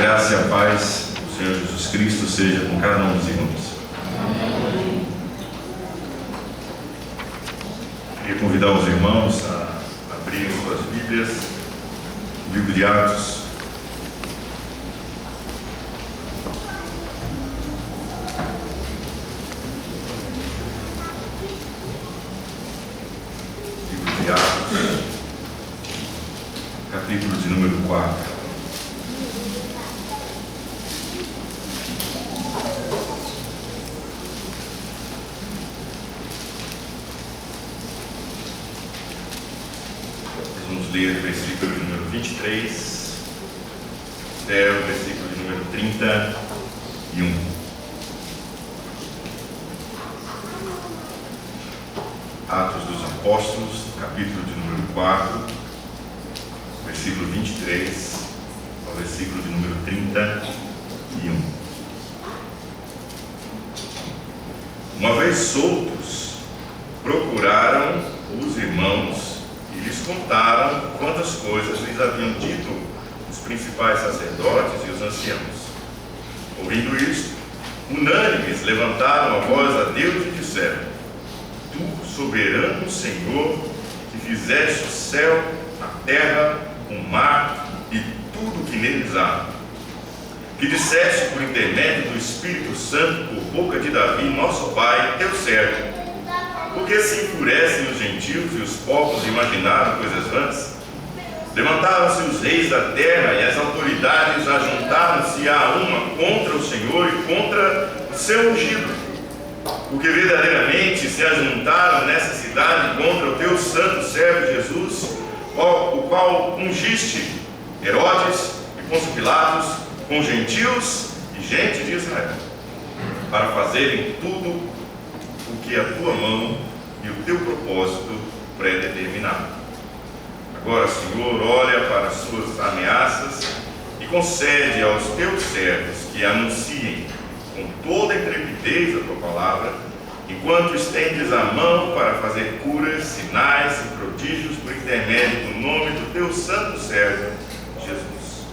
graça e a paz do Senhor Jesus Cristo seja com cada um dos irmãos. Queria convidar os irmãos a abrir suas Bíblias, o livro de Atos. Livro de Atos, capítulo de número 4. Vamos ler o versículo de número 23 até o versículo de número 31. Atos dos Apóstolos, capítulo de número 4, versículo 23 ao versículo de número 31. Uma vez soltos, procuraram os irmãos e lhes contaram quantas coisas lhes haviam dito os principais sacerdotes e os anciãos. Ouvindo isto, unânimes levantaram a voz a Deus e disseram: Tu, soberano Senhor, que fizeste o céu, a terra, o mar e tudo o que neles há, que disseste por intermédio do Espírito Santo por boca de Davi, nosso pai, teu servo, porque se enfurecem os gentios e os povos imaginaram coisas vãs? Levantaram-se os reis da terra e as autoridades ajuntaram-se a uma contra o Senhor e contra o seu ungido, porque verdadeiramente se ajuntaram nessa cidade contra o teu santo servo Jesus, o qual ungiste Herodes e Pôncio Pilatos com gentios e gente de Israel, para fazerem tudo o que a tua mão e o teu propósito predeterminaram. Agora, Senhor, olha para as suas ameaças e concede aos teus servos que anunciem com toda a intrepidez a tua palavra, enquanto estendes a mão para fazer curas, sinais e prodígios por intermédio do nome do teu santo servo, Jesus.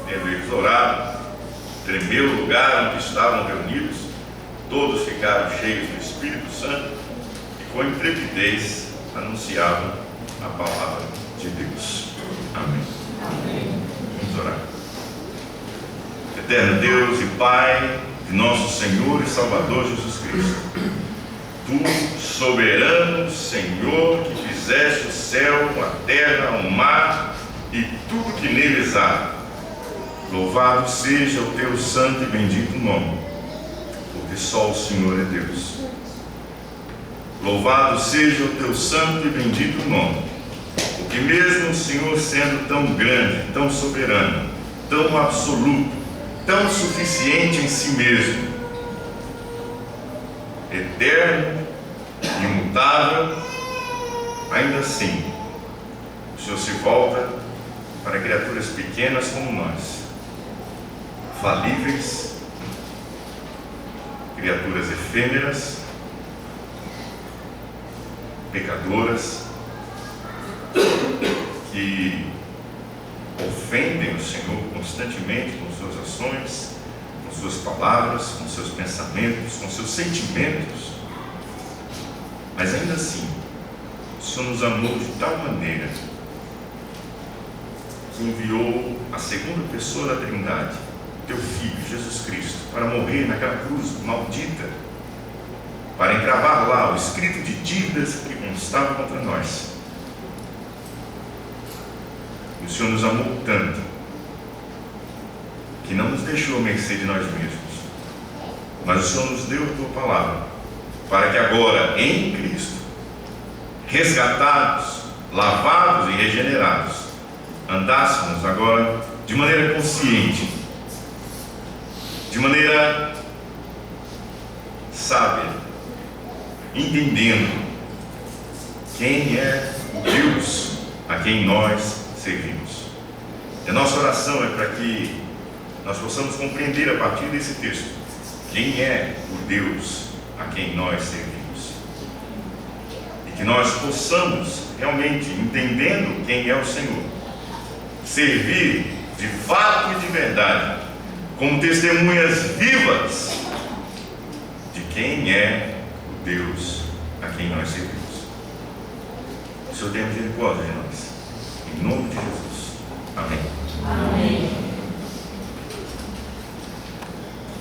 Tendo eles orado, tremeu o lugar onde estavam reunidos, todos ficaram cheios do Espírito Santo e com intrepidez anunciavam a palavra de Deus. Amém. Amém. Vamos orar. Eterno Deus e Pai de nosso Senhor e Salvador Jesus Cristo, Tu, soberano Senhor, que fizeste o céu, a terra, o mar e tudo que neles há, louvado seja o teu santo e bendito nome, porque só o Senhor é Deus. Louvado seja o teu santo e bendito nome, porque mesmo o Senhor sendo tão grande, tão soberano, tão absoluto, tão suficiente em si mesmo, eterno, imutável, ainda assim, o Senhor se volta para criaturas pequenas como nós, falíveis, criaturas efêmeras, pecadoras, que ofendem o Senhor constantemente com suas ações, com suas palavras, com seus pensamentos, com seus sentimentos. Mas ainda assim, o Senhor nos amou de tal maneira que enviou a segunda pessoa da Trindade, teu Filho, Jesus Cristo, para morrer naquela cruz maldita, para encravar lá o escrito de dívidas que constava contra nós. E o Senhor nos amou tanto que não nos deixou à mercê de nós mesmos, mas o Senhor nos deu a tua palavra, para que agora, em Cristo, resgatados, lavados e regenerados, andássemos agora de maneira consciente, de maneira sábia, entendendo quem é o Deus a quem nós servimos. E a nossa oração é para que nós possamos compreender a partir desse texto quem é o Deus a quem nós servimos, e que nós possamos realmente, entendendo quem é o Senhor, servir de fato e de verdade, como testemunhas vivas de quem é o Deus a quem nós servimos. O Senhor tenha misericórdia de nós. Em nome de Jesus. Amém. Amém.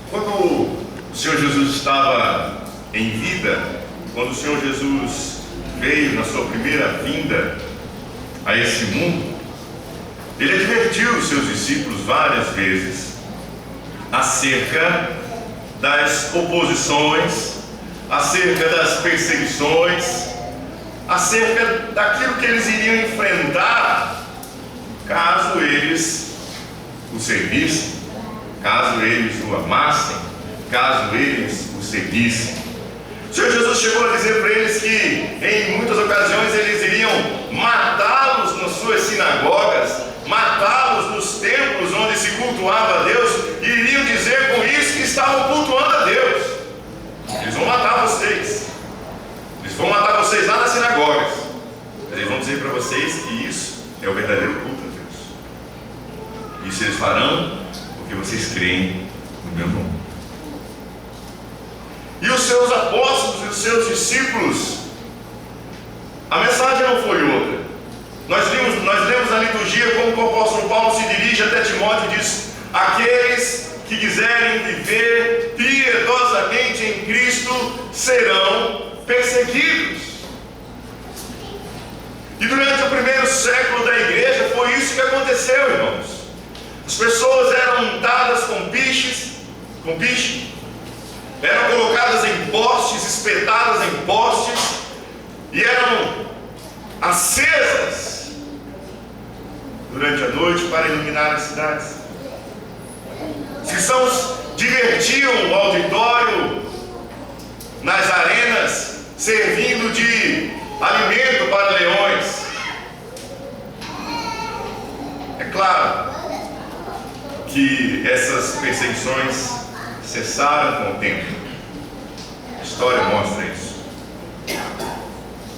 Quando o Senhor Jesus estava em vida, quando o Senhor Jesus veio na sua primeira vinda a esse mundo, ele advertiu os seus discípulos várias vezes acerca das oposições, acerca das perseguições, acerca daquilo que eles iriam enfrentar caso eles o servissem, caso eles o amassem, caso eles o seguissem. O Senhor Jesus chegou a dizer para eles que em muitas ocasiões eles iriam matá-los nas suas sinagogas, matá-los nos templos onde se cultuava a Deus, e iriam dizer com isso que estavam cultuando a Deus. Eles vão matar vocês. Eles vão matar vocês lá nas sinagogas. Mas eles vão dizer para vocês que isso é o verdadeiro culto a Deus. Isso eles farão porque vocês creem no meu nome. E os seus apóstolos e os seus discípulos, a mensagem não foi outra. Nós lemos na liturgia como o apóstolo Paulo se dirige até Timóteo e diz: aqueles que quiserem viver piedosamente em Cristo serão perseguidos. E durante o primeiro século da igreja foi isso que aconteceu, irmãos. As pessoas eram untadas com piche, eram colocadas em postes, espetadas em postes, e eram acesas durante a noite para iluminar as cidades. Os cristãos divertiam o auditório nas arenas, servindo de alimento para leões. É claro que essas perseguições cessaram com o tempo. A história mostra isso.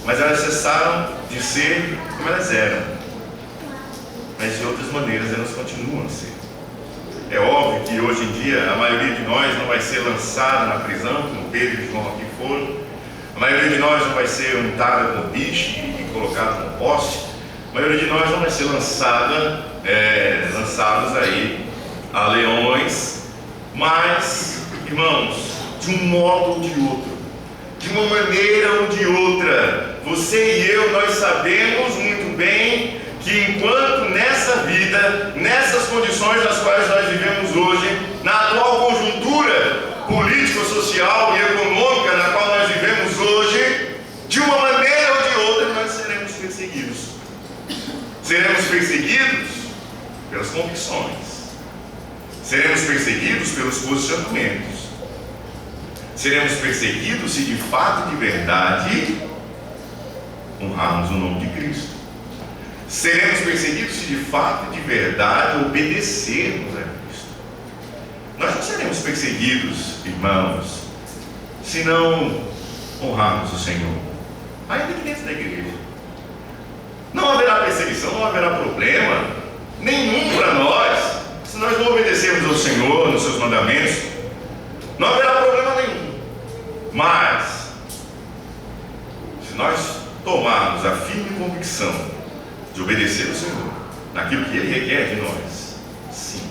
Mas elas cessaram de ser como elas eram. Mas de outras maneiras elas continuam a ser. É óbvio que hoje em dia a maioria de nós não vai ser lançada na prisão, como Pedro e João aqui foram. A maioria de nós não vai ser untada com piche e colocada no poste. A maioria de nós não vai ser lançados aí a leões. Mas, irmãos, de um modo ou de outro, de uma maneira ou de outra, você e eu, nós sabemos muito bem que enquanto nessa vida, nessas condições nas quais nós vivemos hoje, na atual conjuntura político-social e econômica na qual nós vivemos hoje, de uma maneira ou de outra, nós seremos perseguidos. Seremos perseguidos pelas convicções. Seremos perseguidos pelos posicionamentos. Seremos perseguidos se de fato e de verdade honrarmos o nome de Cristo. Seremos perseguidos se de fato e de verdade obedecermos a Cristo. Nós não seremos perseguidos, irmãos, se não honrarmos o Senhor, ainda que dentro da igreja. Não haverá perseguição, não haverá problema nenhum para nós, se nós não obedecermos ao Senhor nos seus mandamentos. Não haverá problema nenhum. Mas se nós tomarmos a firme convicção de obedecer ao Senhor naquilo que Ele requer de nós, sim,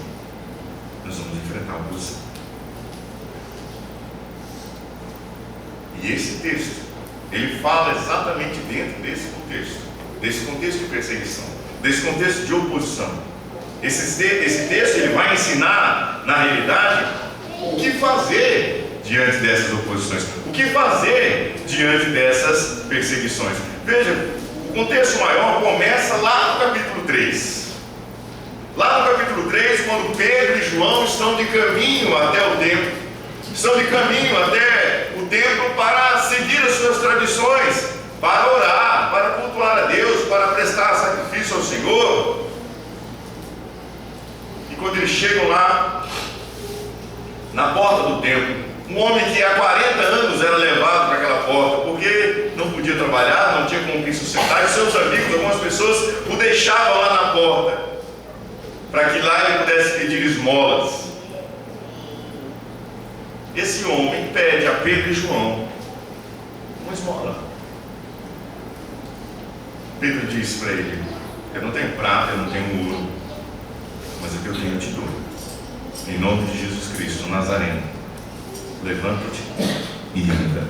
nós vamos enfrentar a oposição. E esse texto, ele fala exatamente dentro desse contexto de perseguição, desse contexto de oposição. Esse texto, ele vai ensinar, na realidade, o que fazer diante dessas oposições, o que fazer diante dessas perseguições. Veja, o contexto maior começa lá no capítulo 3. Lá no capítulo 3, quando Pedro e João estão de caminho até o templo, estão de caminho até o templo para seguir as suas tradições, para orar, para cultuar a Deus, para prestar sacrifício ao Senhor. E quando eles chegam lá, na porta do templo, um homem que há 40 anos era levado para aquela porta, porque não podia trabalhar, não tinha como se sustentar, e seus amigos, algumas pessoas, o deixavam lá na porta. para que lá ele pudesse pedir esmolas. Esse homem pede a Pedro e João uma esmola. Pedro disse para ele: eu não tenho prata, eu não tenho ouro, mas o que eu tenho eu te dou. Em nome de Jesus Cristo, Nazareno, levanta-te e anda.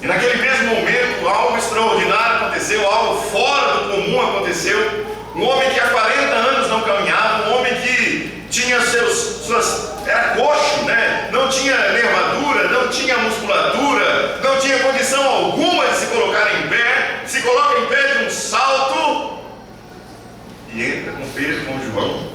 E naquele mesmo momento, algo extraordinário aconteceu, algo fora do comum aconteceu. Um homem que há 40 anos não caminhava, um homem que tinha era coxo, né? Não tinha nervadura, não tinha musculatura, não tinha condição alguma de se colocar em pé, se coloca em pé de um salto e entra com Pedro, com João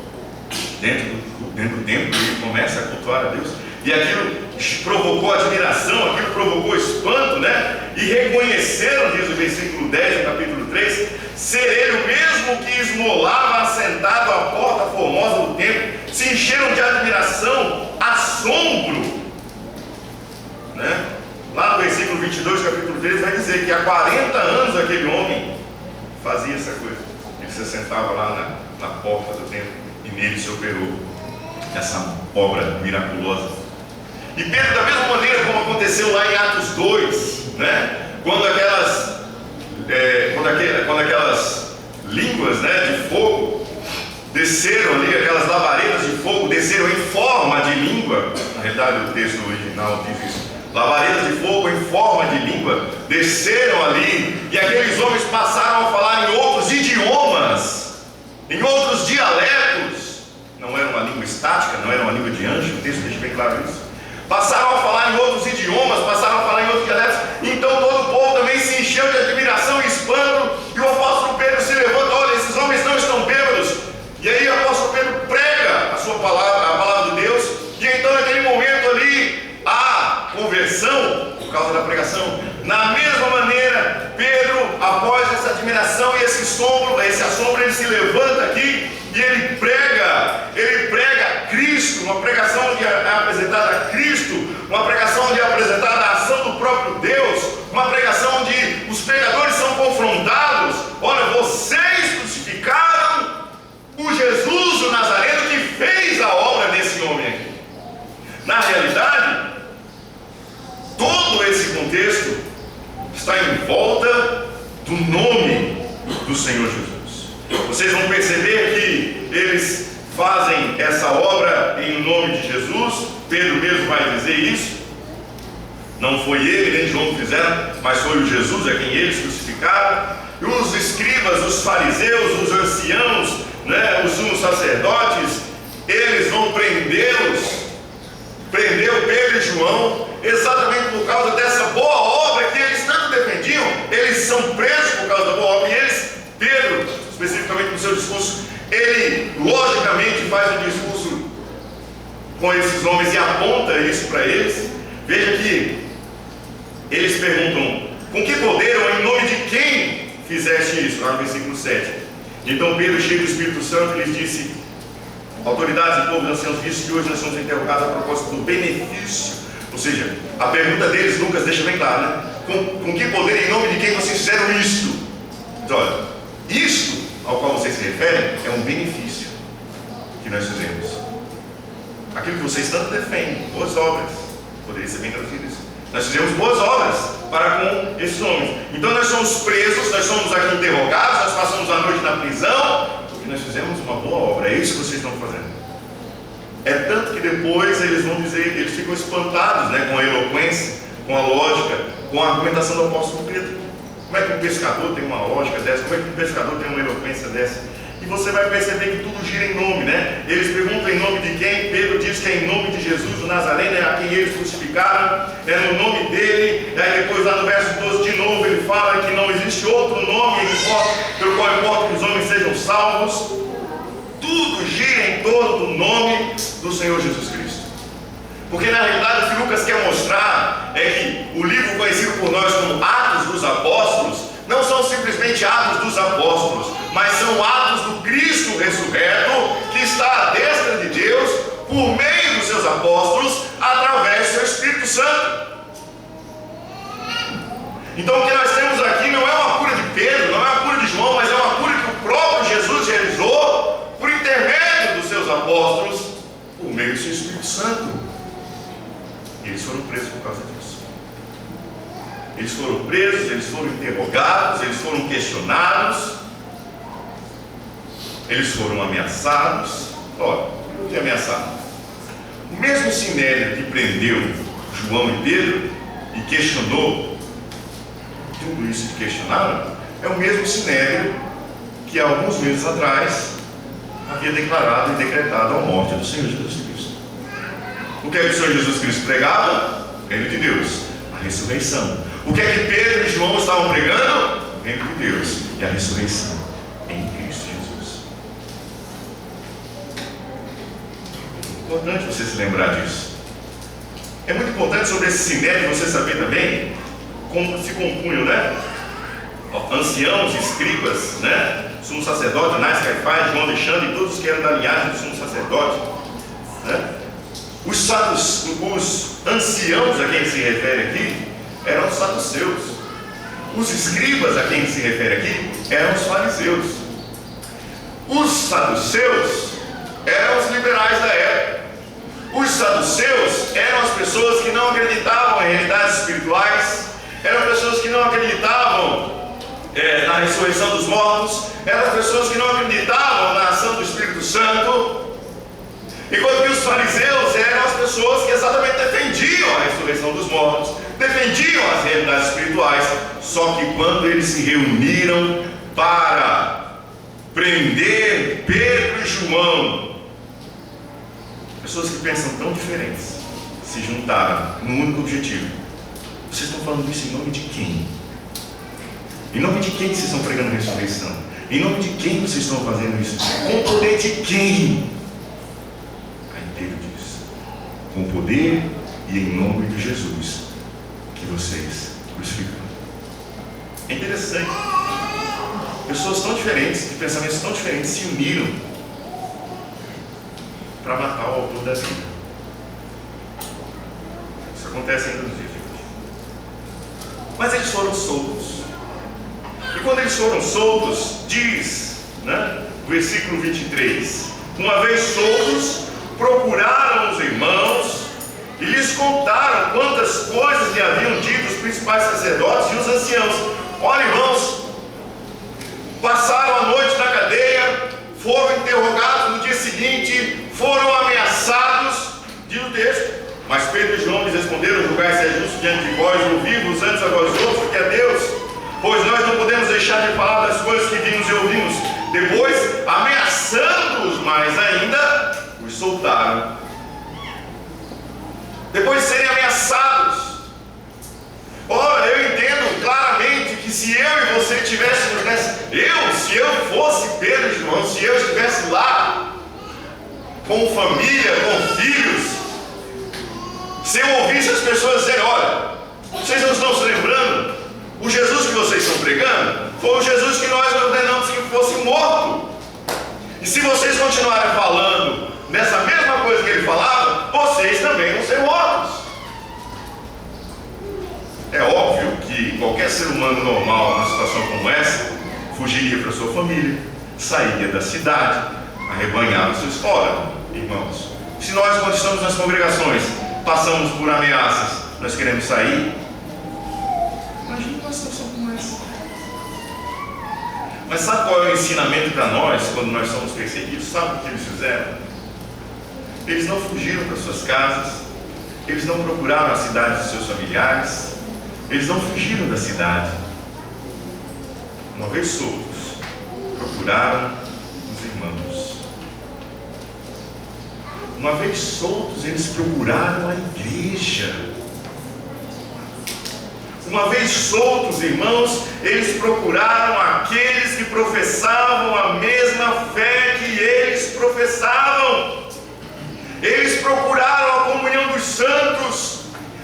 dentro do templo e começa a cultuar a Deus. E aquilo provocou admiração, aquilo provocou espanto, né? E reconheceram, diz o versículo 10 do capítulo 3, ser ele o mesmo que esmolava assentado à porta formosa do templo. Se encheram de admiração, assombro, né? Lá no versículo 22 do capítulo 3 vai dizer que há 40 anos aquele homem fazia essa coisa. Ele se sentava lá na porta do templo e nele se operou essa obra miraculosa. E Pedro, da mesma maneira como aconteceu lá em Atos 2, né? Quando aquelas línguas, né, de fogo desceram ali, aquelas labaredas de fogo desceram em forma de língua. Na realidade o texto original diz isso: labaredas de fogo em forma de língua desceram ali, e aqueles homens passaram a falar em outros idiomas, em outros dialetos. Não era uma língua estática, não era uma língua de anjo, o texto deixa bem claro isso. Passaram a falar em outros idiomas, passaram a falar em outros dialetos. Então todo o povo também se encheu de admiração e espanto. E o apóstolo Pedro se levanta: olha, esses homens não estão bêbados. E aí o apóstolo Pedro prega a sua palavra, a palavra de Deus. E então naquele momento ali há conversão por causa da pregação. Na mesma maneira, Pedro, após essa admiração e esse assombro, ele se levanta aqui e ele prega Cristo, uma pregação onde é apresentada a Cristo, uma pregação onde é apresentada a ação do próprio Deus, uma pregação onde os pecadores são confrontados. Olha, vocês crucificaram o Jesus, o Nazareno, que fez a obra desse homem aqui. Na realidade, todo esse contexto está em volta do nome do Senhor Jesus. Vocês vão perceber que eles fazem essa obra em nome de Jesus. Pedro mesmo vai dizer isso. Não foi ele nem João que fizeram, mas foi o Jesus a quem eles crucificaram. E os escribas, os fariseus, os anciãos, né, os sumos sacerdotes, eles vão prendê-los. Prendeu Pedro e João exatamente por causa dessa boa obra que eles tanto defendiam. Eles são presos por causa da boa obra. E eles, Pedro, especificamente no seu discurso, ele logicamente faz um discurso com esses homens e aponta isso para eles. Veja que eles perguntam: com que poder ou em nome de quem fizeste isso? Lá no versículo 7. Então Pedro, cheio do Espírito Santo, lhes disse: autoridades e povos anciãos, visto que hoje nós somos interrogados a propósito do benefício. Ou seja, a pergunta deles, Lucas deixa bem claro, né? Com que poder e em nome de quem vocês fizeram isto? Então, olha, isto ao qual vocês se referem é um benefício que nós fizemos. Aquilo que vocês tanto defendem, boas obras, poderia ser bem traduzido isso. Nós fizemos boas obras para com esses homens. Então nós somos presos, nós somos aqui interrogados, nós passamos a noite na prisão, porque nós fizemos uma boa obra. É isso que vocês estão fazendo. É tanto que depois eles vão dizer, eles ficam espantados, né, com a eloquência, com a lógica, com a argumentação do apóstolo Pedro. Como é que um pescador tem uma lógica dessa? Como é que um pescador tem uma eloquência dessa? E você vai perceber que tudo gira em nome, né? Eles perguntam em nome de quem? Pedro diz que é em nome de Jesus, o Nazareno, é a quem eles crucificaram, é no nome dele. E aí depois lá no verso 12 de novo ele fala que não existe outro nome pelo qual importa que os homens sejam salvos. Tudo gira em torno do nome do Senhor Jesus Cristo. Porque na realidade o que Lucas quer mostrar é que o livro conhecido por nós como Atos dos Apóstolos não são simplesmente atos dos apóstolos, mas são atos do Cristo ressurreto que está à destra de Deus por meio dos seus apóstolos através do seu Espírito Santo. Então o que nós temos aqui não é uma cura de Pedro, não é uma cura de João, mas é uma cura que o próprio Jesus realizou foram interrogados, eles foram questionados, eles foram ameaçados. Olha, o que é ameaçado? O mesmo sinédrio que prendeu João e Pedro e questionou tudo isso que questionaram, é o mesmo sinédrio que há alguns meses atrás havia declarado e decretado a morte do Senhor Jesus Cristo. O que é que o Senhor Jesus Cristo pregava? O reino de Deus, a ressurreição. O que é que Pedro e João estavam pregando? O reino de Deus e a ressurreição em Cristo Jesus. É importante você se lembrar disso. É muito importante sobre esse sinédrio você saber também como se compunham, né? Anciãos, escribas, né? Sumo sacerdote, Anás, Caifás, João, Alexandre, e todos que eram da linhagem do sumo sacerdote, né? Os anciãos a quem se refere aqui eram os saduceus. Os escribas a quem se refere aqui eram os fariseus. Os saduceus eram os liberais da época. Os saduceus eram as pessoas que não acreditavam em realidades espirituais, eram pessoas que não acreditavam na ressurreição dos mortos, eram pessoas que não acreditavam na ação do Espírito Santo, enquanto que os fariseus eram as pessoas que exatamente defendiam a ressurreição dos mortos, defendiam as realidades espirituais. Só que quando eles se reuniram para prender Pedro e João, pessoas que pensam tão diferentes se juntaram num único objetivo. Vocês estão falando isso em nome de quem? Em nome de quem vocês estão pregando a ressurreição? Em nome de quem vocês estão fazendo isso? Com o poder de quem? Aí Pedro diz: com o poder e em nome de Jesus que vocês crucificaram. É interessante. Pessoas tão diferentes, de pensamentos tão diferentes, se uniram para matar o autor da vida. Isso acontece ainda nos dias de hoje. Mas eles foram soltos. E quando eles foram soltos, diz, né, versículo 23: uma vez soltos, procuraram os irmãos e lhes contaram quantas coisas lhe haviam dito os principais sacerdotes e os anciãos. Olha, irmãos, passaram a noite na cadeia, foram interrogados no dia seguinte, foram ameaçados, diz o texto. Mas Pedro e João lhes responderam: julgai se é justo diante de vós ouvir-vos antes a vós outros do que a Deus, pois nós não podemos deixar de falar das coisas que vimos e ouvimos. Depois, ameaçando-os mais ainda, os soltaram. Depois de serem ameaçados. Ora, eu entendo claramente que se eu e você estivéssemos se eu fosse Pedro e João, se eu estivesse lá com família, com filhos, se eu ouvisse as pessoas dizerem: olha, vocês não estão se lembrando? O Jesus que vocês estão pregando foi o Jesus que nós ordenamos que fosse morto. E se vocês continuarem falando nessa mesma coisa que ele falava, vocês também vão ser mortos. É óbvio que qualquer ser humano normal, numa situação como essa, fugiria para sua família, sairia da cidade, arrebanhava os seus. Ora, irmãos, se nós, quando estamos nas congregações, passamos por ameaças, nós queremos sair, imagina uma situação como essa. Mas sabe qual é o ensinamento para nós quando nós somos perseguidos? Sabe o que eles fizeram? Eles não fugiram para suas casas, eles não procuraram a cidade dos seus familiares, eles não fugiram da cidade. Uma vez soltos, procuraram os irmãos. Uma vez soltos, eles procuraram a igreja. Uma vez soltos, irmãos, eles procuraram aqueles que professavam a mesma fé que eles professavam. Eles procuraram a comunhão dos santos.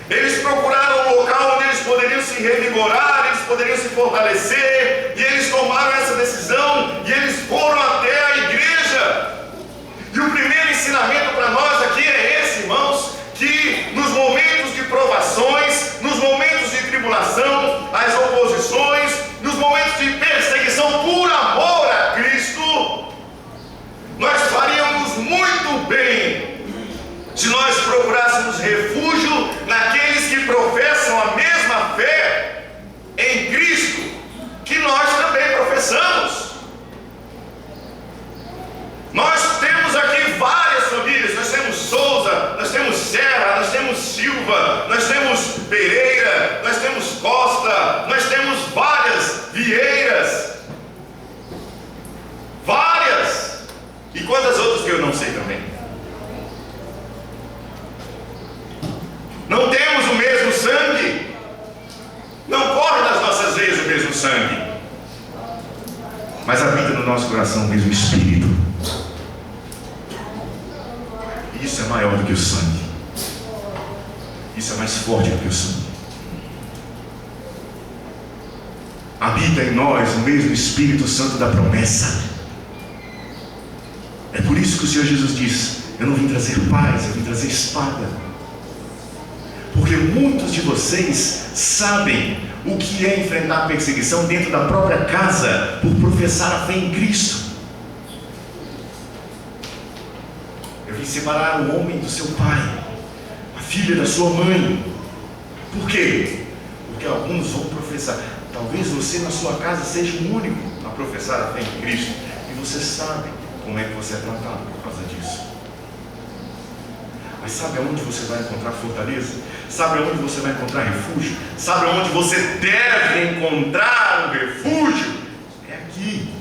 Eles procuraram um local onde eles poderiam se revigorar, eles poderiam se fortalecer, e eles tomaram essa decisão, e eles foram até a igreja. E o primeiro ensinamento para nós aqui é esse, irmãos, que nos momentos de provações, nos momentos de tribulação, as oposições, nos momentos de perseguição por amor a Cristo, nós faríamos muito bem se nós procurássemos refúgio naqueles que professam a mesma fé em Cristo mas habita no nosso coração o mesmo Espírito. E isso é maior do que o sangue. Isso é mais forte do que o sangue. Habita em nós o mesmo Espírito Santo da promessa. É por isso que o Senhor Jesus diz: eu não vim trazer paz, eu vim trazer espada. Porque muitos de vocês sabem o que é enfrentar perseguição dentro da própria casa por professar a fé em Cristo. Eu vim separar o homem do seu pai, a filha da sua mãe. Por quê? Porque alguns vão professar. Talvez você na sua casa seja o único a professar a fé em Cristo, e você sabe como é que você é tratado por causa disso. Mas sabe aonde você vai encontrar fortaleza? Sabe aonde você vai encontrar refúgio? Sabe aonde você deve encontrar um refúgio? É aqui.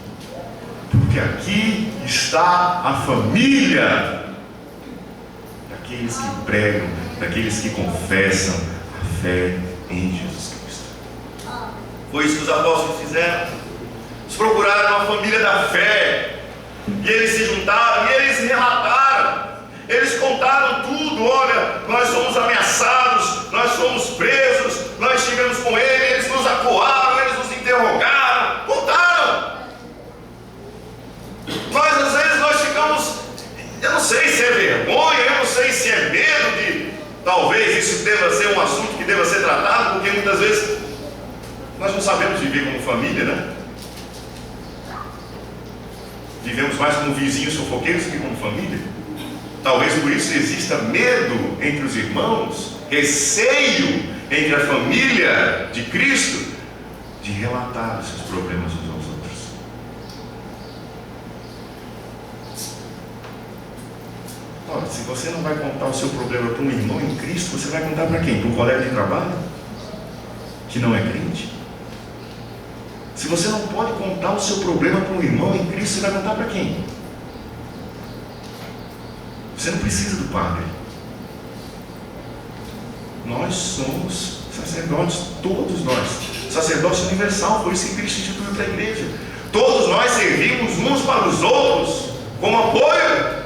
Porque aqui está a família daqueles que pregam, daqueles que confessam a fé em Jesus Cristo. Foi isso que os apóstolos fizeram. Eles procuraram uma família da fé, e eles se juntaram, e eles relataram, eles contaram tudo. Olha, nós fomos ameaçados, nós fomos presos, nós estivemos com ele, eles nos acuaram, eles nos interrogaram, contaram. Nós às vezes nós ficamos, eu não sei se é vergonha, eu não sei se é medo de, talvez isso deva ser um assunto que deva ser tratado, porque muitas vezes nós não sabemos viver como família, né? Vivemos mais como vizinhos fofoqueiros que como família. Talvez por isso exista medo entre os irmãos, receio entre a família de Cristo de relatar os seus problemas uns aos outros. Ora, se você não vai contar o seu problema para um irmão em Cristo, você vai contar para quem? Para um colega de trabalho que não é crente? Se você não pode contar o seu problema para um irmão em Cristo, você vai contar para quem? Você não precisa do padre. Nós somos sacerdotes, todos nós. Sacerdócio universal, foi isso que Cristo instituiu para a igreja. Todos nós servimos uns para os outros como apoio.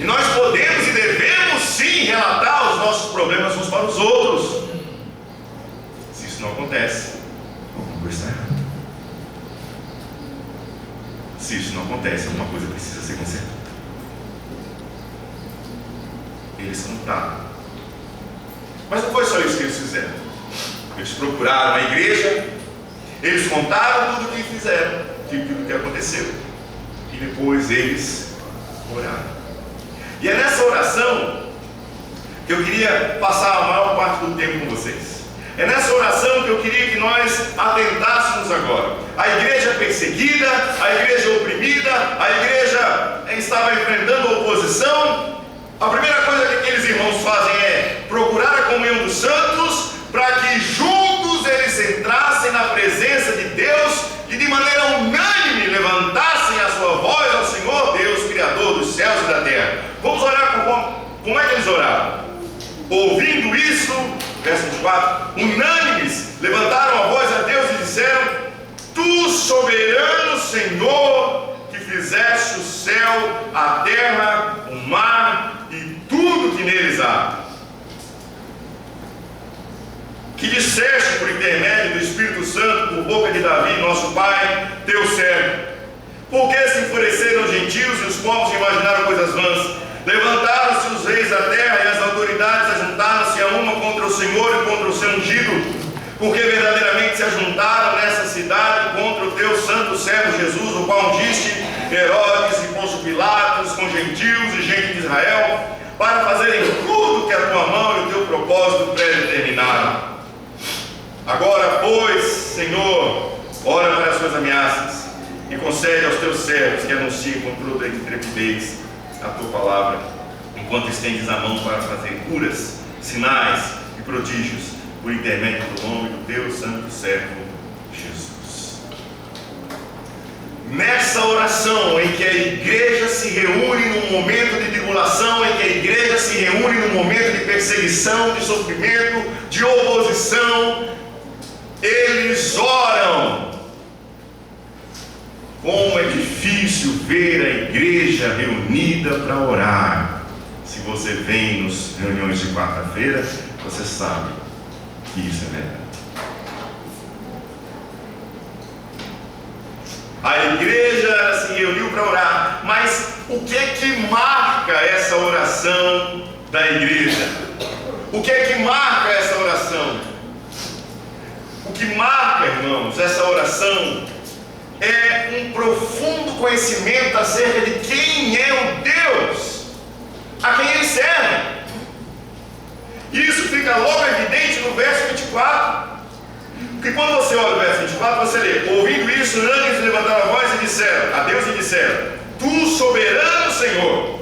E nós podemos e devemos sim relatar os nossos problemas uns para os outros. Se isso não acontece, alguma coisa está errada. Se isso não acontece, alguma coisa precisa ser consertada. Eles contaram. Mas não foi só isso que eles fizeram. Eles procuraram a igreja, eles contaram tudo o que fizeram, tudo o que aconteceu. E depois eles oraram. E é nessa oração que eu queria passar a maior parte do tempo com vocês. É nessa oração que eu queria que nós atentássemos agora. A igreja perseguida, a igreja oprimida, a igreja estava enfrentando oposição. A primeira coisa que aqueles irmãos fazem é procurar a comunhão dos santos, para que juntos eles entrassem na presença de Deus e de maneira unânime levantassem a sua voz ao Senhor Deus, Criador dos céus e da terra. Vamos orar como é que eles oraram? Ouvindo isso, verso 24, unânimes, levantaram a voz a Deus e disseram: Tu, soberano Senhor, que fizeste o céu, a terra, o mar e tudo que neles há, que disseste por intermédio do Espírito Santo, por boca de Davi, nosso pai, teu servo, porque se enfureceram os gentios e os povos imaginaram coisas vãs. Levantaram-se os reis da terra e as autoridades ajuntaram-se a uma contra o Senhor e contra o seu ungido, porque verdadeiramente se ajuntaram nessa cidade contra o teu santo servo Jesus, o qual ungiste Herodes e Pôncio Pilatos com gentios e gente de Israel, para fazerem tudo que a tua mão e o teu propósito predeterminaram. Agora, pois, Senhor, ora para as suas ameaças e concede aos teus servos que anunciem com toda a intrepidez a tua palavra, enquanto estendes a mão para fazer curas, sinais e prodígios, por intermédio do nome do teu santo servo Jesus. Nessa oração em que a igreja se reúne num momento de tribulação, em que a igreja se reúne num momento de perseguição, de sofrimento, de oposição, eles oram Como é difícil ver a igreja reunida para orar. Se você vem nas reuniões de quarta-feira, você sabe que isso é verdade. A igreja se reuniu para orar, mas o que é que marca essa oração da igreja? O que é que marca essa oração? O que marca, irmãos, essa oração é um profundo conhecimento acerca de quem é o Deus a quem ele serve. E isso fica logo evidente no verso 24. Porque quando você olha o verso 24, você lê: ouvindo isso, anjos levantaram a voz e disseram a Deus, tu soberano Senhor.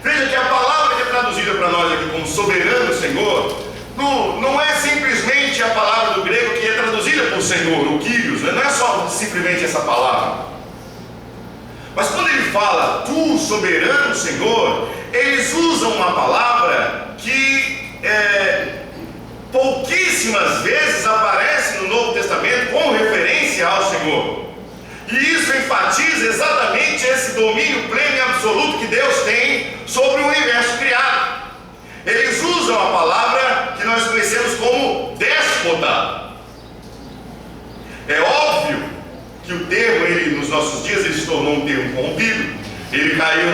Veja que a palavra que é traduzida para nós aqui como soberano Senhor, não é simplesmente a palavra do grego que é traduzida por Senhor, o Kyrios, né? Não é só simplesmente essa palavra. Mas quando ele fala tu soberano Senhor, eles usam uma palavra que pouquíssimas vezes aparece no Novo Testamento com referência ao Senhor. E isso enfatiza exatamente esse domínio pleno e absoluto que Deus tem sobre o universo criado. Eles usam a palavra que nós conhecemos como déspota. É óbvio que o termo, nos nossos dias, ele se tornou um termo corrompido. Ele caiu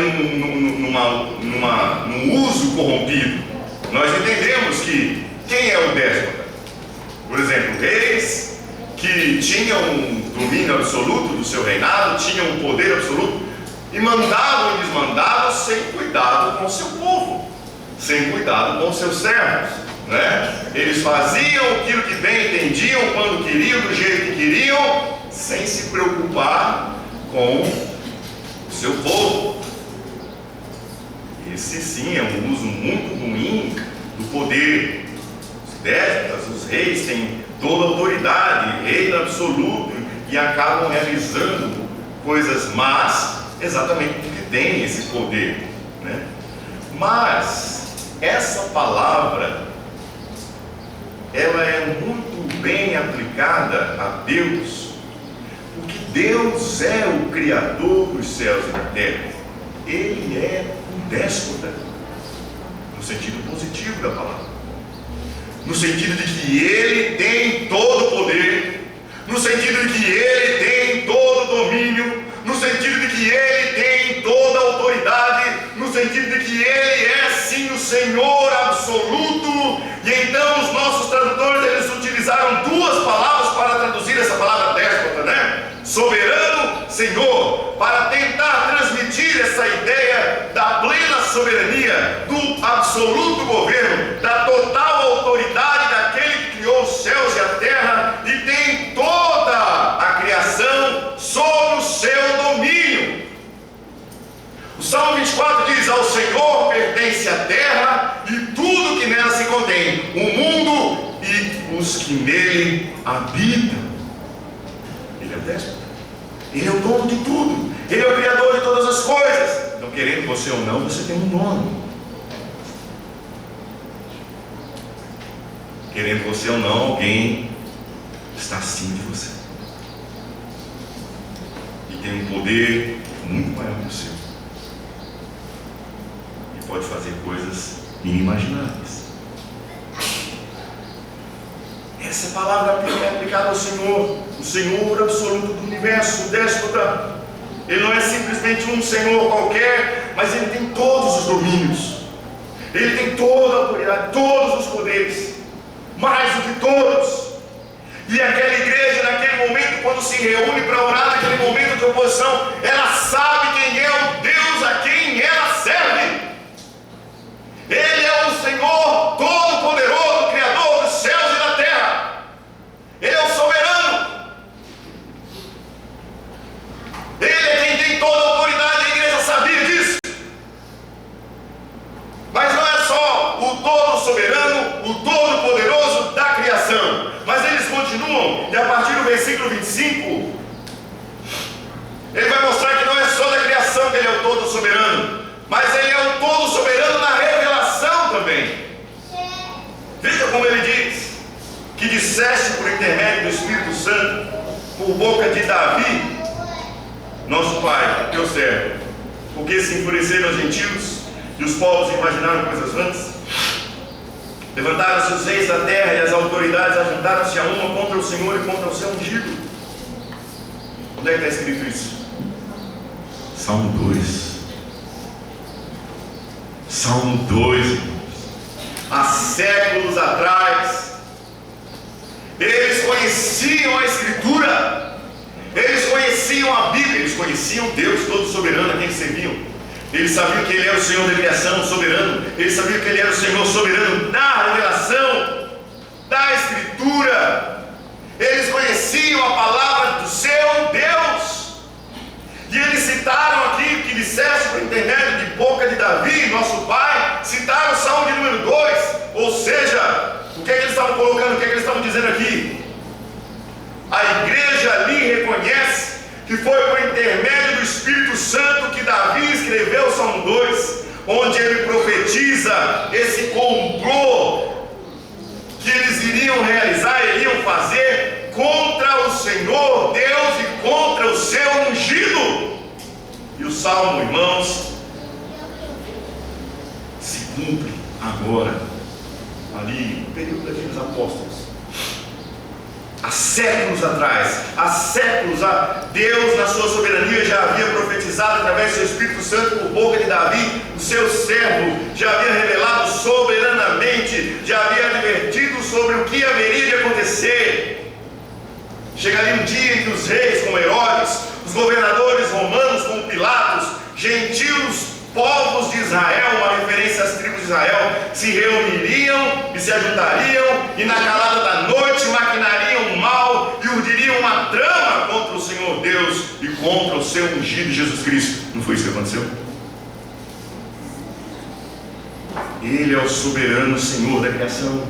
num uso corrompido. Nós entendemos que quem é o déspota? Por exemplo, reis que tinham um domínio absoluto do seu reinado, tinham um poder absoluto e mandavam e desmandavam sem cuidado com o seu povo, sem cuidado com os seus servos, né? Eles faziam aquilo que bem entendiam, quando queriam, do jeito que queriam, sem se preocupar com o seu povo. Esse sim é um uso muito ruim do poder. Os déspotas, os reis têm toda a autoridade, reino absoluto, e acabam realizando coisas más exatamente porque têm esse poder, né? Mas essa palavra, ela é muito bem aplicada a Deus, porque Deus é o Criador dos céus e da terra. Ele é um déspota, no sentido positivo da palavra, no sentido de que Ele tem todo o poder, no sentido de que Ele tem todo o domínio, no sentido de que Ele tem toda a autoridade, no sentido de que Ele é sim o Senhor absoluto. E então os nossos tradutores, eles utilizaram duas palavras para traduzir essa palavra déspota, né? Soberano Senhor, para tentar transmitir essa ideia da plena soberania, do absoluto governo, da total autoridade daquele que criou os céus e a terra e tem toda a criação sob o seu domínio. O Salmo 24 diz: ao Senhor pertence a terra e tudo que nela se contém, o mundo e os que nele habitam. Ele é o déspota, Ele é o dono de tudo, Ele é o Criador de todas as coisas. Então, querendo você ou não, você tem um dono. Querendo você ou não, alguém está acima de você e tem um poder muito maior que o seu, e pode fazer coisas inimagináveis. Essa palavra é aplicada ao Senhor, o Senhor absoluto do universo, o déspota. Ele não é simplesmente um Senhor qualquer, mas Ele tem todos os domínios, Ele tem toda a autoridade, todos os poderes, mais do que todos. E aquela igreja, naquele momento, quando se reúne para orar, naquele momento de oposição, ela sabe quem é o Deus a quem ela serve. Ele é o Senhor Todo-Poderoso, Criador dos céus e da terra. Ele é o soberano. Ele é quem tem toda a autoridade. A igreja sabia disso. Mas não é só o todo-soberano, o todo-poderoso da criação, mas eles continuam, e a partir do versículo 25, ele vai mostrar que não é só da criação que Ele é o todo-soberano, mas Ele é o todo-soberano na revelação também. Veja como Ele diz: que disseste por intermédio do Espírito Santo, por boca de Davi, nosso pai, teu servo, porque se enfureceram os gentios e os povos imaginaram coisas vãs? Levantaram-se os reis da terra e as autoridades ajuntaram-se a uma contra o Senhor e contra o seu ungido. Onde é que está escrito isso? Salmo 2. Salmo 2, irmãos. Há séculos atrás, eles conheciam a Escritura, eles conheciam a Bíblia, eles conheciam Deus todo soberano a quem serviam. Eles sabiam que Ele era o Senhor da criação, soberano. Eles sabiam que Ele era o Senhor soberano da revelação, da Escritura. Eles conheciam a palavra do seu Deus. E eles citaram aqui, que disseste por intermédio de boca de Davi, nosso pai, citaram o Salmo de número 2. Ou seja, o que é que eles estavam colocando, o que é que eles estavam dizendo aqui? A igreja ali reconhece que foi por intermédio do Espírito Santo que Davi escreveu o Salmo 2, onde ele profetiza esse complô que eles iriam realizar, iriam fazer contra o Senhor Deus e contra o seu ungido. E o Salmo, irmãos, se cumpre agora, ali no período daqueles apóstolos. Há séculos atrás, Deus na sua soberania já havia profetizado através do seu Espírito Santo por boca de Davi, o seu servo, já havia revelado soberanamente, já havia advertido sobre o que haveria de acontecer. Chegaria um dia em que os reis como Herodes, os governadores romanos como Pilatos, gentios, povos de Israel, uma referência às tribos de Israel, se reuniriam e se ajuntariam e na calada da noite maquinariam mal e urdiriam uma trama contra o Senhor Deus e contra o seu ungido Jesus Cristo. Não foi isso que aconteceu? Ele é o soberano Senhor da criação.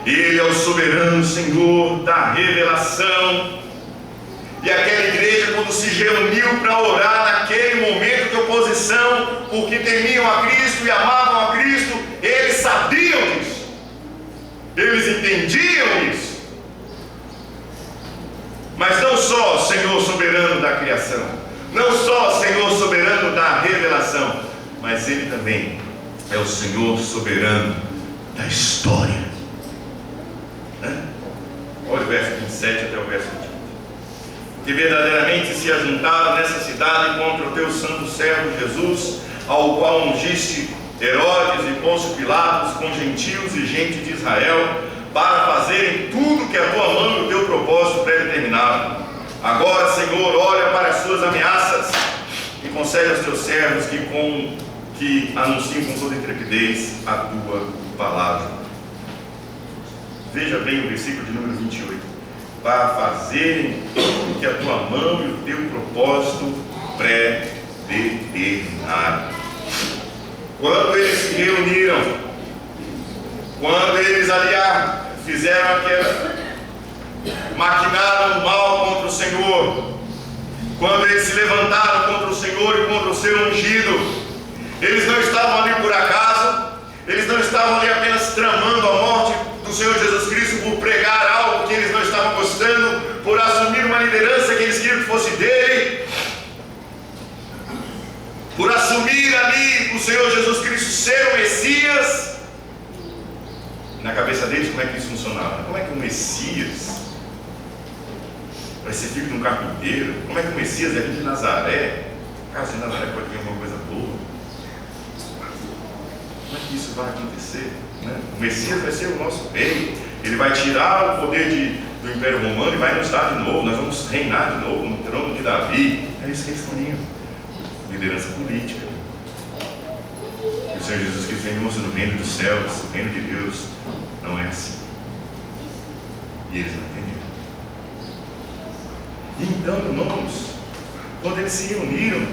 Ele é o soberano Senhor da revelação. E aquela igreja, quando se reuniu para orar naquele momento de oposição, porque temiam a Cristo e amavam a Cristo, eles sabiam disso, eles entendiam isso. Mas não só Senhor soberano da criação, não só Senhor soberano da revelação, mas Ele também é o Senhor soberano da história. Olha o verso 27 até o verso 28. Que verdadeiramente se ajuntaram nessa cidade contra o teu santo servo Jesus, ao qual ungiste Herodes e Pôncio Pilatos com gentios e gente de Israel, para fazerem tudo que a tua mão e o teu propósito pré-determinaram. Agora, Senhor, olha para as suas ameaças e concede aos teus servos que anunciem com toda intrepidez a tua palavra. Veja bem o versículo de número 28. Para fazerem tudo que a tua mão e o teu propósito pré-determinaram. Quando eles se reuniram, quando eles aliaram, fizeram aquela, maquinaram o mal contra o Senhor, quando eles se levantaram contra o Senhor e contra o seu ungido, eles não estavam ali por acaso, eles não estavam ali apenas tramando a morte do Senhor Jesus Cristo por pregar algo que eles não estavam gostando, por assumir uma liderança que eles queriam que fosse dele, por assumir ali o Senhor Jesus Cristo ser o Messias. Na cabeça deles, como é que isso funcionava? Como é que o Messias vai ser filho de um carpinteiro? Como é que o Messias é filho de Nazaré? Caso de Nazaré pode ter alguma coisa boa. Como é que isso vai acontecer? Né? O Messias vai ser o nosso rei. Ele vai tirar o poder do Império Romano e vai nos dar de novo. Nós vamos reinar de novo no trono de Davi. É isso que eles queriam. Liderança política. E o Senhor Jesus Cristo vem mostrando o reino dos céus, o reino de Deus não é assim. E eles não entenderam. Então, irmãos, quando eles se reuniram,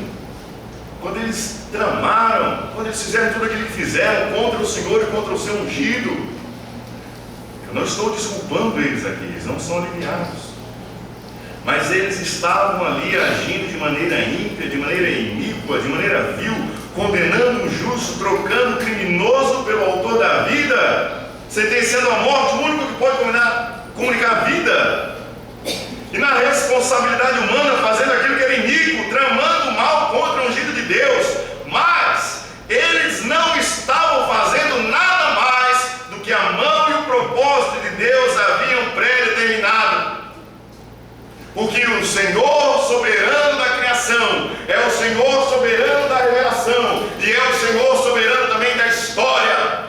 quando eles tramaram, quando eles fizeram tudo aquilo que fizeram contra o Senhor e contra o seu ungido, eu não estou desculpando eles aqui, eles não são aliviados, mas eles estavam ali agindo de maneira ímpia, de maneira iníqua, de maneira vil, condenando o justo, trocando o criminoso pelo autor da vida, sentenciando a morte, o único que pode comunicar a vida, e na responsabilidade humana fazendo aquilo que era iníquo. inimigo, tramando mal contra o ungido de Deus, mas eles não estavam fazendo nada mais do que a mão e o propósito de Deus haviam pré-determinado. Porque o Senhor soberano da criação é o Senhor soberano da revelação e é o Senhor soberano também da história.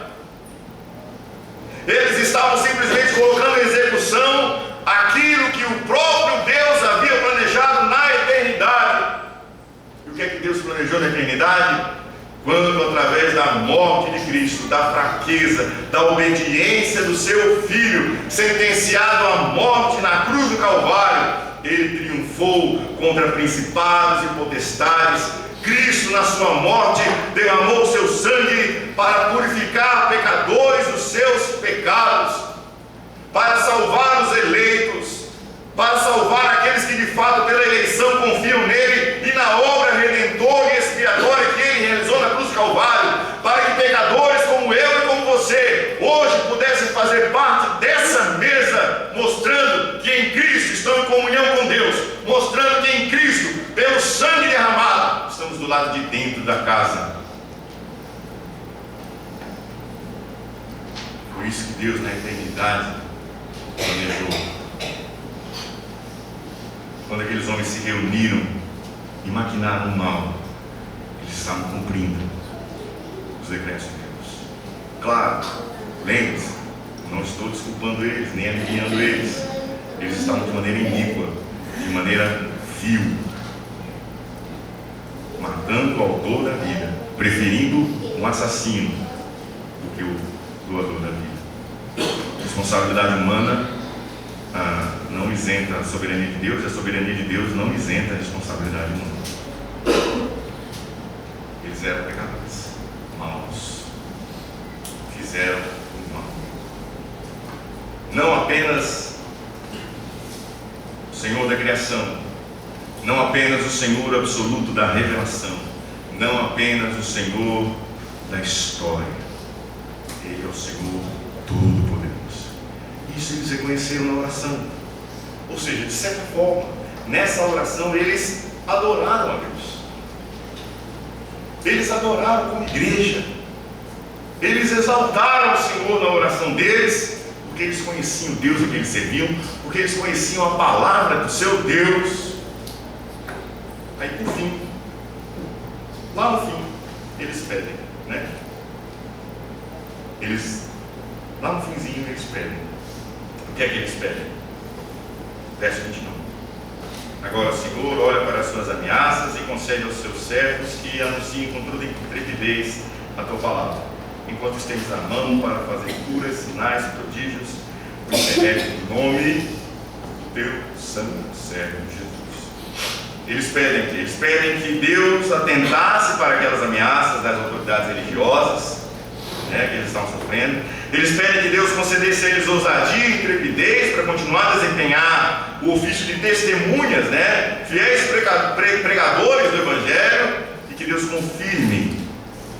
Eles estavam simplesmente colocando em execução aquilo que o próprio Deus havia planejado na eternidade. E o que é que Deus planejou na eternidade? Quando, através da morte de Cristo, da fraqueza, da obediência do seu Filho, sentenciado à morte na cruz do Calvário, ele triunfou contra principados e potestades. Cristo, na sua morte, derramou o seu sangue para purificar pecadores dos seus pecados, para salvar os eleitos, para salvar aqueles que de fato pela eleição confiam nele e na obra redentora e expiatória que ele realizou na cruz do Calvário, para que pecadores como eu e como você hoje pudessem fazer parte dessa mesa, mostrando que em Cristo estão em comunhão com Deus, mostrando que em Cristo, pelo sangue derramado, estamos do lado de dentro da casa. Por isso que Deus na eternidade planejou. Quando aqueles homens se reuniram e maquinaram o mal, eles estavam cumprindo os decretos de Deus. Claro, lembre-se, não estou desculpando eles, nem aliviando eles. Eles estavam de maneira iníqua, de maneira vil, matando o autor da vida, preferindo um assassino do que o doador da vida. Responsabilidade humana não isenta a soberania de Deus, e a soberania de Deus não isenta a responsabilidade humana. Eles eram pecadores, maus, fizeram o mal. Não apenas o Senhor da criação, não apenas o Senhor absoluto da revelação, não apenas o Senhor da história, Ele é o Senhor todo-poderoso. Isso eles reconheceram na oração. Ou seja, de certa forma, nessa oração eles adoraram a Deus. Eles adoraram como igreja. Eles exaltaram o Senhor na oração deles, porque eles conheciam o Deus a quem eles serviam, porque eles conheciam a palavra do seu Deus. Aí por fim, lá no fim, eles pedem, né? Lá no finzinho eles pedem. O que é que eles pedem? Verso 29. Agora, Senhor, olha para as suas ameaças e concede aos seus servos que anunciem com toda intrepidez a tua palavra, enquanto estendes a mão para fazer curas, sinais e prodígios, por intermédio do nome do teu santo servo Jesus. Eles pedem que Deus atentasse para aquelas ameaças das autoridades religiosas, né, que eles estavam sofrendo. Eles pedem que Deus concedesse a eles ousadia e intrepidez para continuar a desempenhar o ofício de testemunhas, né, fiéis pregadores do Evangelho, e que Deus confirme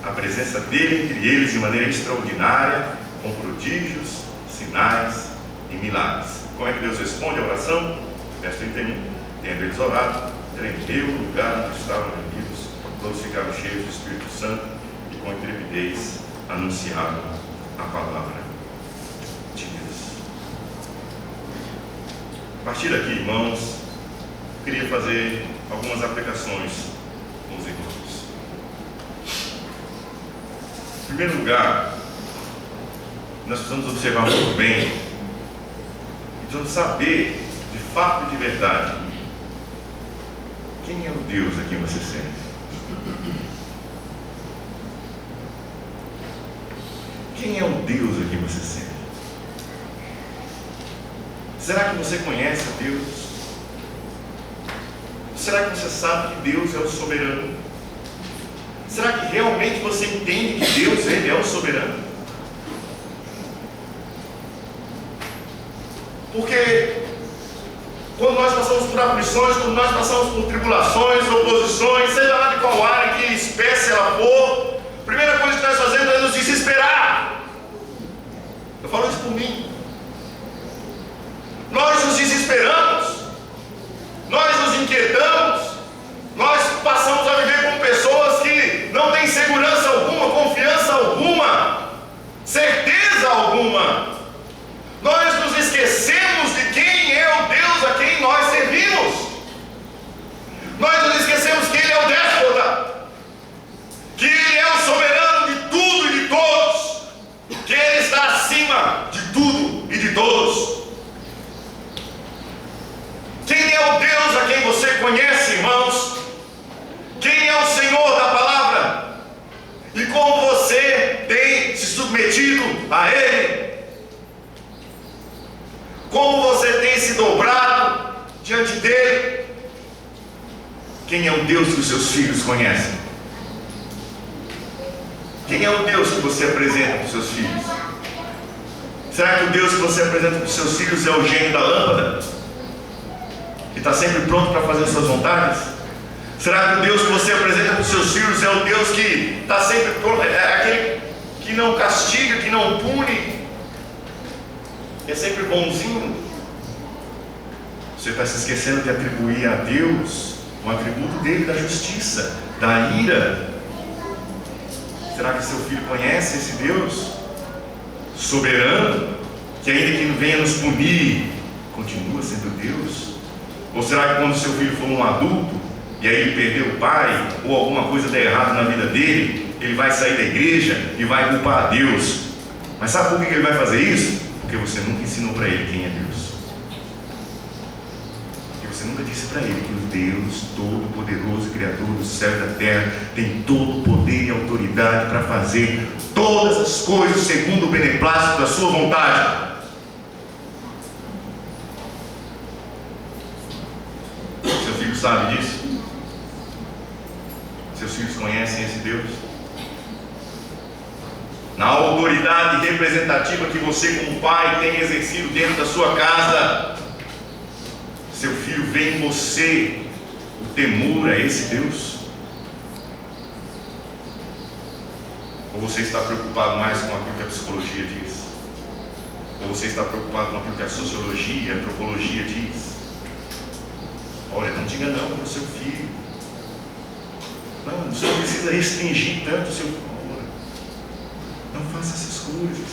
a presença dele entre eles de maneira extraordinária, com prodígios, sinais e milagres. Como é que Deus responde à oração? Verso 31. Tendo eles orado, tremeu o lugar onde estavam reunidos, todos ficaram cheios do Espírito Santo e com intrepidez anunciaram a palavra de Deus. A partir daqui, irmãos, eu queria fazer algumas aplicações com os irmãos. Em primeiro lugar, nós precisamos observar muito bem, precisamos saber, de fato e de verdade, quem é o Deus a quem você serve. Quem é o Deus a quem você serve? Será que você conhece a Deus? Será que você sabe que Deus é o soberano? Será que realmente você entende que Deus ele é o soberano? Porque quando nós passamos por aflições, quando nós passamos por tribulações, oposições, seja lá de qual área, que espécie ela for, a primeira coisa que nós fazemos é nos desesperar. Eu falo isso por mim. Nós nos desesperamos, nós nos inquietamos, nós nenhuma. Nós nos esquecemos de quem é o Deus a quem nós servimos. Nós nos esquecemos que Ele é o déspota, que Ele é o soberano de tudo e de todos, que Ele está acima de tudo e de todos. Quem é o Deus a quem você conhece, irmãos? Quem é o Senhor da palavra? E como você tem se submetido a Ele? Como você tem se dobrado diante dEle? Quem é o Deus que os seus filhos conhecem? Quem é o Deus que você apresenta para os seus filhos? Será que o Deus que você apresenta para os seus filhos é o gênio da lâmpada, que está sempre pronto para fazer as suas vontades? Será que o Deus que você apresenta para os seus filhos é o Deus que está sempre pronto, é aquele que não castiga, que não pune, que é sempre bonzinho? Você está se esquecendo de atribuir a Deus o atributo dele da justiça, da ira. Será que seu filho conhece esse Deus soberano, que ainda que venha nos punir, continua sendo Deus? Ou será que quando seu filho for um adulto, e aí ele perdeu o pai, ou alguma coisa der errado na vida dele, ele vai sair da igreja e vai culpar a Deus? Mas sabe por que ele vai fazer isso? Porque você nunca ensinou para ele quem é Deus. Você nunca disse para ele que o Deus Todo-Poderoso, Criador do céu e da terra, tem todo o poder e autoridade para fazer todas as coisas segundo o beneplácito da sua vontade. Seu filho sabe disso? Seus filhos conhecem esse Deus? Na autoridade representativa que você, como pai, tem exercido dentro da sua casa, seu filho vê em você o temor a esse Deus? Ou você está preocupado mais com aquilo que a psicologia diz? Ou você está preocupado com aquilo que a sociologia, a antropologia diz? Olha, não diga não para o seu filho. Não, você não precisa restringir tanto o seu filho. Não faça essas coisas.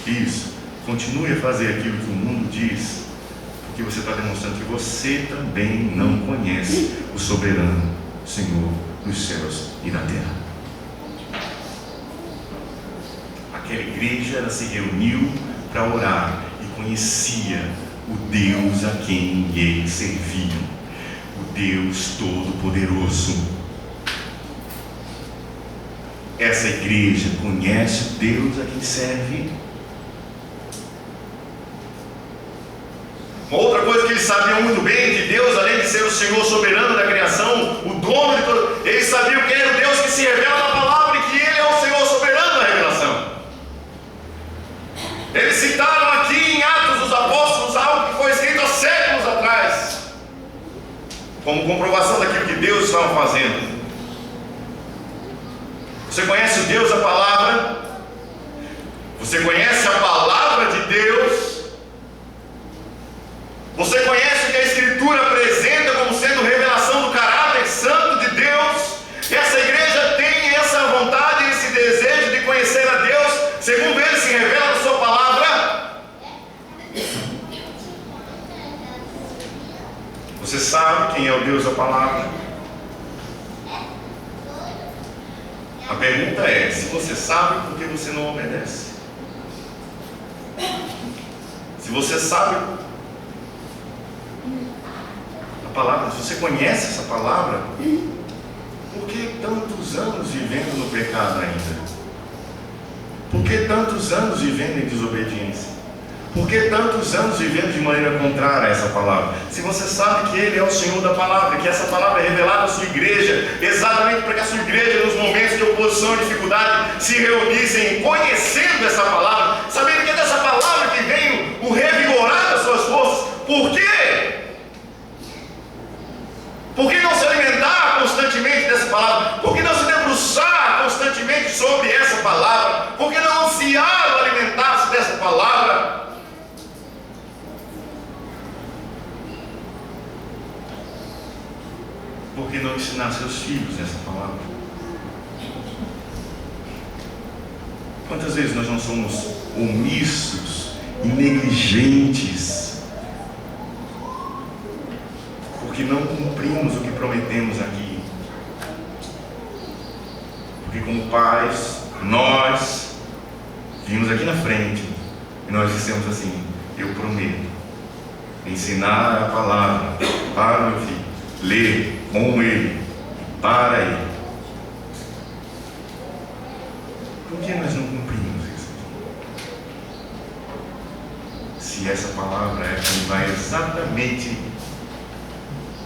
Isso, continue a fazer aquilo que o mundo diz, que você está demonstrando que você também não conhece o soberano Senhor dos céus e da terra. Aquela igreja, ela se reuniu para orar e conhecia o Deus a quem eles serviam, o Deus Todo-Poderoso. Essa igreja conhece o Deus a quem serve. Uma outra coisa que eles sabiam muito bem, que Deus, além de ser o Senhor soberano da criação, o dono de tudo, eles sabiam que era o Deus que se revela na palavra e que Ele é o Senhor soberano da revelação. Eles citaram aqui em Atos dos Apóstolos algo que foi escrito há séculos atrás, como comprovação daquilo que Deus estava fazendo. Você conhece o Deus da palavra? Você conhece a palavra de Deus? Você conhece o que a Escritura apresenta como sendo revelação do caráter santo de Deus? Essa igreja tem essa vontade, esse desejo de conhecer a Deus, segundo Ele se revela na sua palavra? Você sabe quem é o Deus da palavra? A pergunta é, se você sabe, por que você não obedece? Se você sabe a palavra, se você conhece essa palavra, por que tantos anos vivendo no pecado ainda? Por que tantos anos vivendo em desobediência? Por que tantos anos vivendo de maneira contrária a essa palavra? Se você sabe que Ele é o Senhor da palavra, que essa palavra é revelada à sua igreja, exatamente para que a sua igreja, nos momentos de oposição e dificuldade, se reunissem conhecendo essa palavra, sabendo que é dessa palavra que vem o revigorar das suas forças. Por quê? Por que não se alimentar constantemente dessa palavra? Por que não se debruçar constantemente sobre essa palavra? Por que não ansiar alimentar-se dessa palavra? Por que não ensinar seus filhos essa palavra? Quantas vezes nós não somos omissos e negligentes, porque não cumprimos o que prometemos aqui? Porque como pais, nós vimos aqui na frente e nós dissemos assim: eu prometo ensinar a palavra para o meu filho, ler com ele, para ele. Por que nós não cumprimos isso? Se essa palavra é que vai exatamente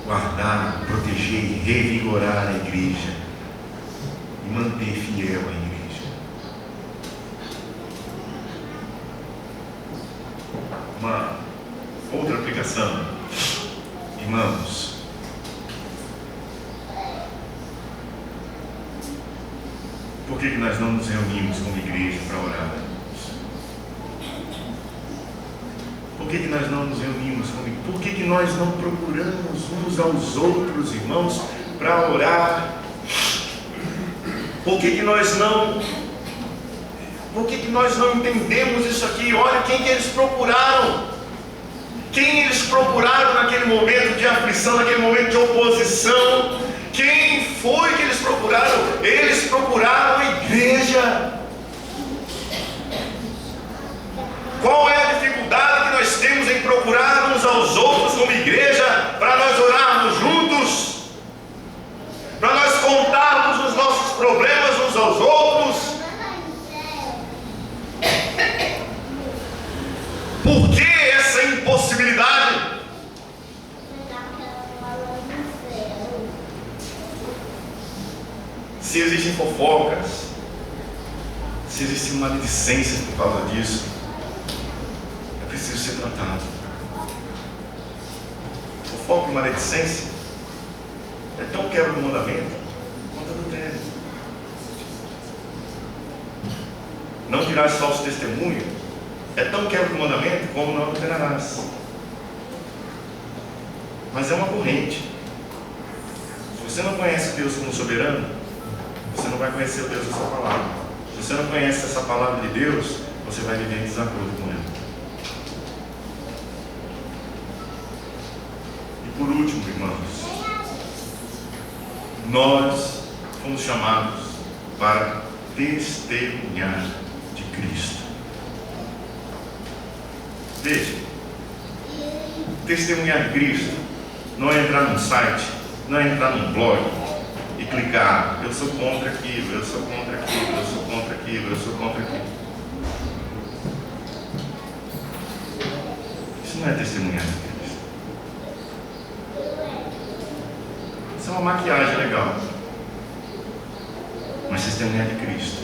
guardar, proteger e revigorar a igreja e manter fiel a igreja. Uma outra aplicação, irmãos, por que nós não nos reunimos como igreja para orar? Por que nós não nos reunimos como igreja? Por que nós não procuramos uns aos outros, irmãos, para orar? Por que nós não entendemos isso aqui? Olha quem que eles procuraram. Quem eles procuraram naquele momento de aflição, naquele momento de oposição? Quem foi que eles procuraram? Eles procuraram a igreja. Qual é a dificuldade que nós temos em procurar uns aos outros como igreja, para nós orarmos juntos, para nós contarmos os nossos problemas uns aos outros? Por que essa impossibilidade? Se existem fofocas, se existe maledicência por causa disso, é preciso ser tratado. Fofoca e maledicência é tão quebra do mandamento quanto adultério. Não dirás falso testemunho é tão quebra do mandamento como não adulterarás. Mas é uma corrente. Se você não conhece Deus como soberano, você não vai conhecer o Deus da sua palavra. Se você não conhece essa palavra de Deus, você vai viver em desacordo com ela. E por último, irmãos, nós fomos chamados para testemunhar de Cristo. Veja, testemunhar de Cristo não é entrar num site, não é entrar num blog e clicar: eu sou contra aquilo, eu sou contra aquilo, eu sou contra aquilo, eu sou contra aquilo. Isso não é testemunhar de Cristo. Isso é uma maquiagem legal. Mas testemunhar de Cristo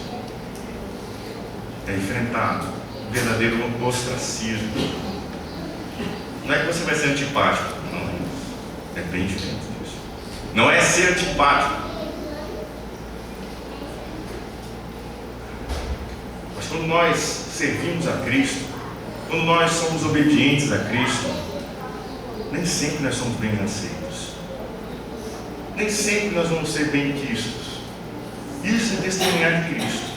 é enfrentar o verdadeiro ostracismo. Não é que você vai ser antipático, não. É bem diferente disso. Não é ser antipático. Mas quando nós servimos a Cristo, quando nós somos obedientes a Cristo, nem sempre nós somos bem aceitos. Nem sempre nós vamos ser bem quistos. Isso é testemunhar de Cristo.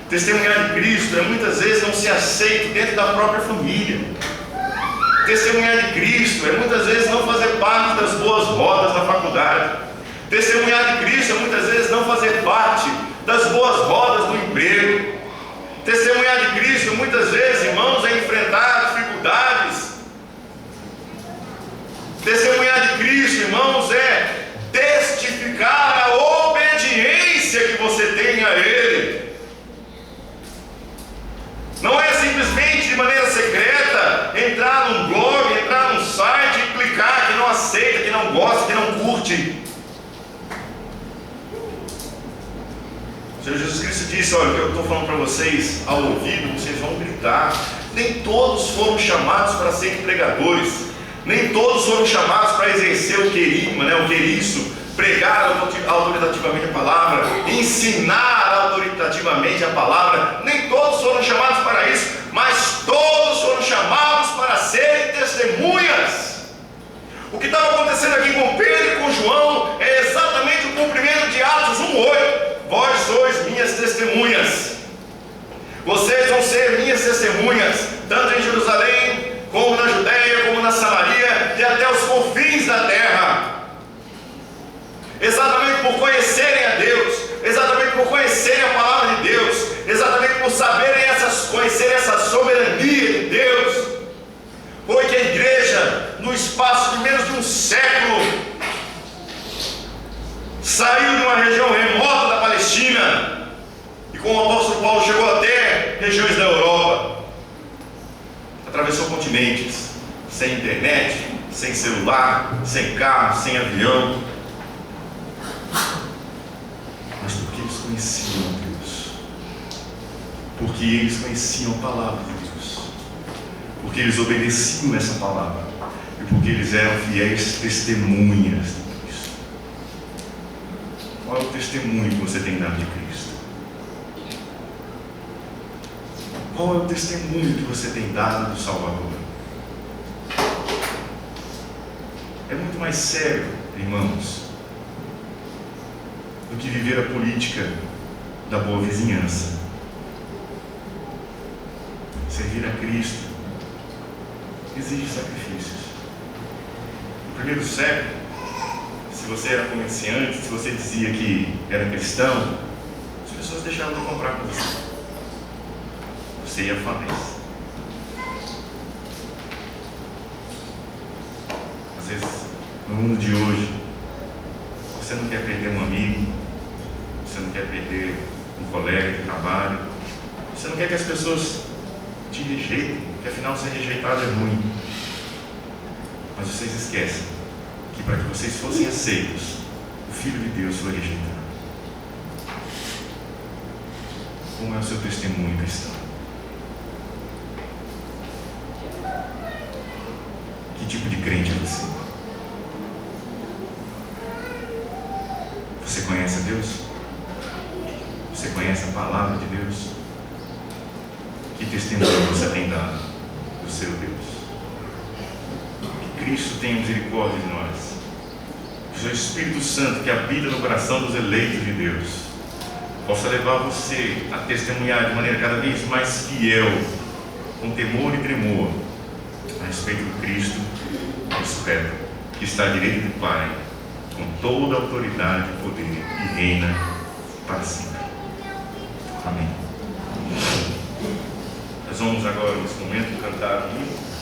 Testemunhar de Cristo é muitas vezes não ser aceito dentro da própria família. Testemunhar de Cristo é muitas vezes não fazer parte das boas rodas da faculdade. Testemunhar de Cristo é muitas vezes não fazer parte das boas rodas do emprego. Testemunhar de Cristo muitas vezes, irmãos, é enfrentar dificuldades. Testemunhar de Cristo, irmãos, é testificar a obediência que você tem a Ele. Não é simplesmente de maneira secreta entrar num blog, entrar num site e clicar que não aceita, que não gosta, que não curte. O Senhor Jesus Cristo disse: olha, o que eu estou falando para vocês ao ouvido, vocês vão gritar. Nem todos foram chamados para serem pregadores, nem todos foram chamados para exercer o querigma, o queriço, pregar autoritativamente a palavra, ensinar autoritativamente a palavra. Nem todos foram chamados para isso, mas todos foram chamados para serem testemunhas. O que estava acontecendo aqui com Pedro e com João é exatamente o cumprimento de Atos 1:8. Vós sois minhas testemunhas. por conhecerem a Deus, exatamente por conhecerem a palavra de Deus, exatamente por saberem conhecerem essa soberania de Deus, foi que a igreja, no espaço de menos de um século, saiu de uma região remota da Palestina e, com o apóstolo Paulo, chegou até regiões da Europa, atravessou continentes, sem internet, sem celular, sem carro, sem avião, mas porque eles conheciam Deus, porque eles conheciam a palavra de Deus, porque eles obedeciam essa palavra e porque eles eram fiéis testemunhas de Cristo. Qual é o testemunho que você tem dado de Cristo? Qual é o testemunho que você tem dado do Salvador? É muito mais sério, irmãos, do que viver a política da boa vizinhança. Servir a Cristo exige sacrifícios. No primeiro século, se você era comerciante, se você dizia que era cristão, as pessoas deixavam de comprar com você. Você ia à falência. Às vezes, no mundo de hoje, você não quer perder um amigo, você não quer perder um colega de trabalho, você não quer que as pessoas te rejeitem, porque afinal ser rejeitado é ruim. Mas vocês esquecem que para que vocês fossem aceitos, o Filho de Deus foi rejeitado. Como é o seu testemunho cristão? Que tipo de crente é você? Você conhece a Deus? Você conhece a palavra de Deus? Que testemunho você tem dado do seu Deus? Que Cristo tenha misericórdia de nós. Que o seu Espírito Santo, que habita no coração dos eleitos de Deus, possa levar você a testemunhar de maneira cada vez mais fiel, com temor e tremor, a respeito do Cristo ressurreto, que está à direita do Pai, com toda a autoridade e poder, e reina para sempre. Amém. Nós vamos agora, nesse momento, cantar um hino.